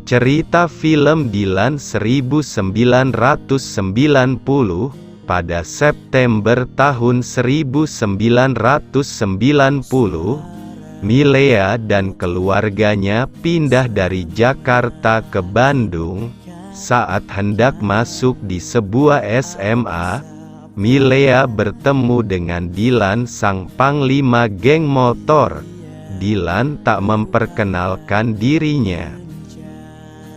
Cerita film Dilan 1990 pada September tahun 1990, Milea dan keluarganya pindah dari Jakarta ke Bandung. Saat hendak masuk di sebuah SMA, Milea bertemu dengan Dilan sang panglima geng motor. Dilan tak memperkenalkan dirinya.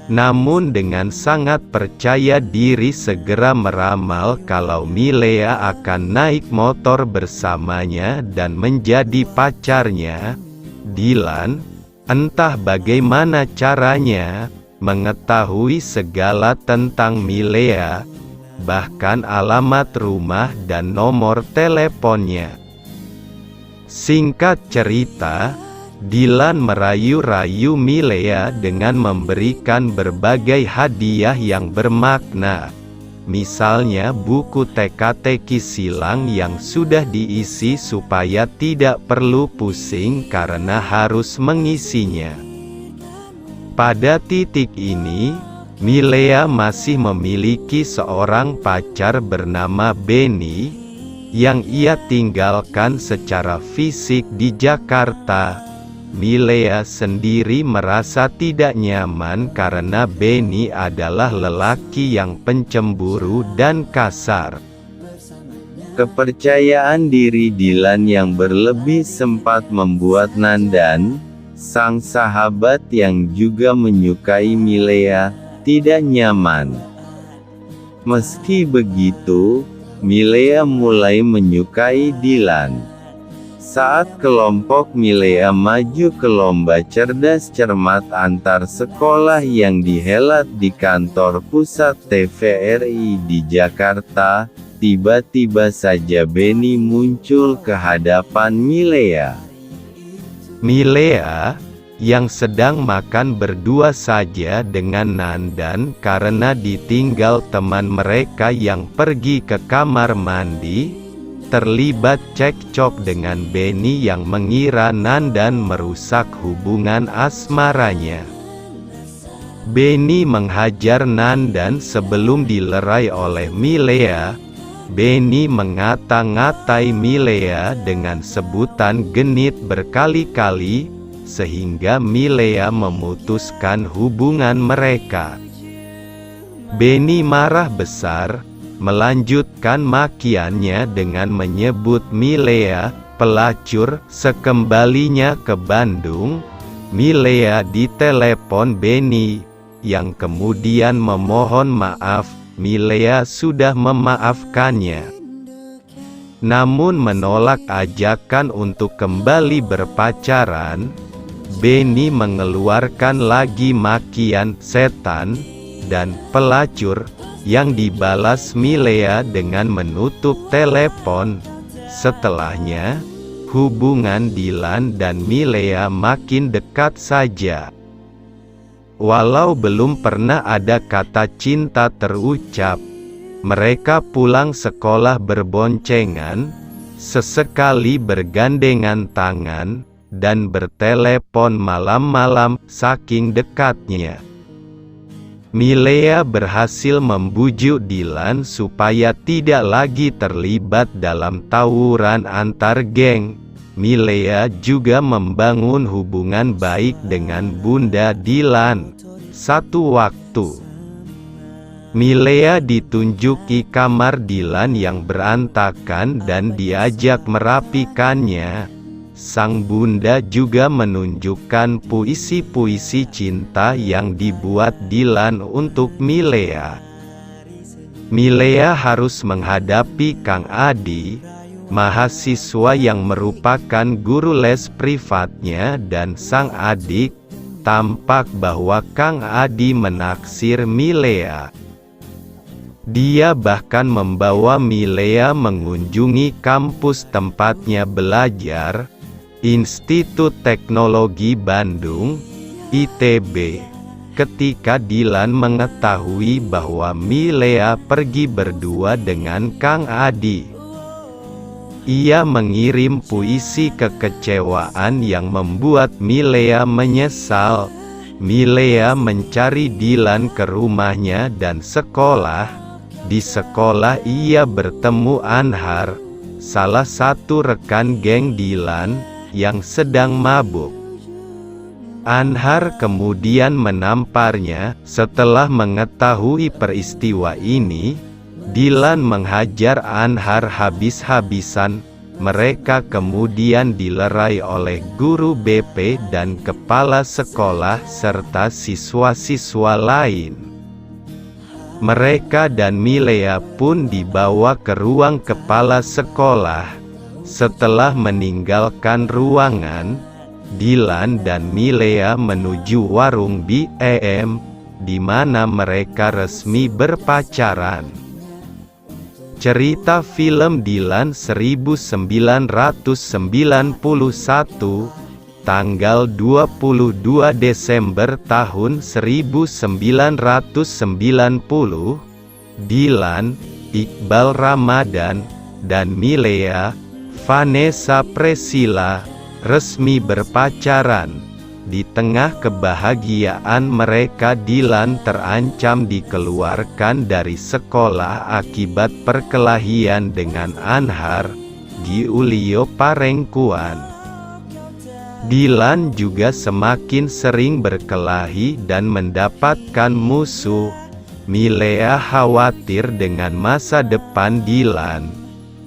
Namun dengan sangat percaya diri segera meramal kalau Milea akan naik motor bersamanya dan menjadi pacarnya. Dilan, entah bagaimana caranya, mengetahui segala tentang Milea, bahkan alamat rumah dan nomor teleponnya. Singkat cerita, Dilan merayu-rayu Milea dengan memberikan berbagai hadiah yang bermakna. Misalnya buku teka-teki silang yang sudah diisi supaya tidak perlu pusing karena harus mengisinya. Pada titik ini, Milea masih memiliki seorang pacar bernama Benny, yang ia tinggalkan secara fisik di Jakarta. Milea sendiri merasa tidak nyaman karena Benny adalah lelaki yang pencemburu dan kasar. Kepercayaan diri Dilan yang berlebih sempat membuat Nandan, sang sahabat yang juga menyukai Milea, tidak nyaman. Meski begitu, Milea mulai menyukai Dilan. Saat kelompok Milea maju ke lomba cerdas cermat antar sekolah yang dihelat di kantor pusat TVRI di Jakarta, tiba-tiba saja Benny muncul ke hadapan Milea. Milea, yang sedang makan berdua saja dengan Nandan karena ditinggal teman mereka yang pergi ke kamar mandi, terlibat cekcok dengan Benny yang mengira Nandan merusak hubungan asmaranya. Benny menghajar Nandan sebelum dilerai oleh Milea. Benny mengata-ngatai Milea dengan sebutan genit berkali-kali, sehingga Milea memutuskan hubungan mereka. Benny marah besar, melanjutkan makiannya dengan menyebut Milea pelacur. Sekembalinya ke Bandung, Milea ditelepon Benny, yang kemudian memohon maaf. Milea sudah memaafkannya, namun menolak ajakan untuk kembali berpacaran. Benny mengeluarkan lagi makian setan dan pelacur, yang dibalas Milea dengan menutup telepon. Setelahnya, hubungan Dilan dan Milea makin dekat saja. Walau belum pernah ada kata cinta terucap, mereka pulang sekolah berboncengan, sesekali bergandengan tangan, dan bertelepon malam-malam saking dekatnya. Milea berhasil membujuk Dilan supaya tidak lagi terlibat dalam tawuran antar geng. Milea juga membangun hubungan baik dengan Bunda Dilan. Satu waktu, Milea ditunjuki kamar Dilan yang berantakan dan diajak merapikannya. Sang bunda juga menunjukkan puisi-puisi cinta yang dibuat Dilan untuk Milea. Milea harus menghadapi Kang Adi, mahasiswa yang merupakan guru les privatnya, dan sang adik. Tampak bahwa Kang Adi menaksir Milea. Dia bahkan membawa Milea mengunjungi kampus tempatnya belajar, Institut Teknologi Bandung, ITB. Ketika Dilan mengetahui bahwa Milea pergi berdua dengan Kang Adi, ia mengirim puisi kekecewaan yang membuat Milea menyesal. Milea mencari Dylan ke rumahnya dan sekolah. Di sekolah ia bertemu Anhar, salah satu rekan geng Dylan, yang sedang mabuk. Anhar kemudian menamparnya. Setelah mengetahui peristiwa ini, Dylan menghajar Anhar habis-habisan. Mereka kemudian dilerai oleh guru BP dan kepala sekolah serta siswa-siswa lain. Mereka dan Milea pun dibawa ke ruang kepala sekolah. Setelah meninggalkan ruangan, Dylan dan Milea menuju warung BEM, di mana mereka resmi berpacaran. Cerita film Dylan 1991, tanggal 22 Desember tahun 1990. Dylan, Iqbal Ramadan, dan Milea, Vanessa Priscilla, resmi berpacaran. Di tengah kebahagiaan mereka, Dylan terancam dikeluarkan dari sekolah akibat perkelahian dengan Anhar, Giulio Parengkuan. Dylan juga semakin sering berkelahi dan mendapatkan musuh. Milea khawatir dengan masa depan Dylan.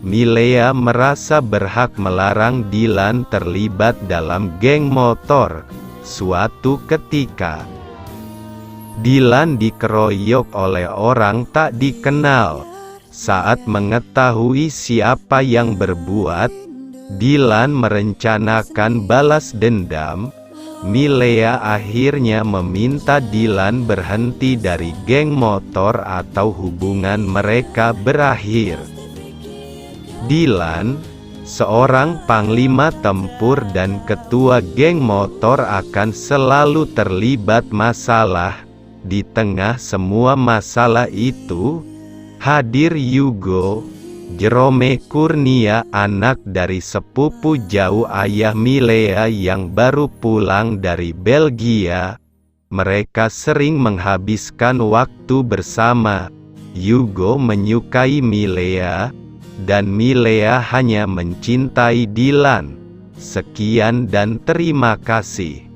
Milea merasa berhak melarang Dylan terlibat dalam geng motor. Suatu ketika, Dylan dikeroyok oleh orang tak dikenal. Saat mengetahui siapa yang berbuat, Dylan merencanakan balas dendam. Milea akhirnya meminta Dylan berhenti dari geng motor atau hubungan mereka berakhir. Dylan, seorang panglima tempur dan ketua geng motor, akan selalu terlibat masalah. Di tengah semua masalah itu, hadir Yugo, Jerome Kurnia, anak dari sepupu jauh ayah Milea yang baru pulang dari Belgia. Mereka sering menghabiskan waktu bersama. Yugo menyukai Milea, dan Milea hanya mencintai Dylan. Sekian dan terima kasih.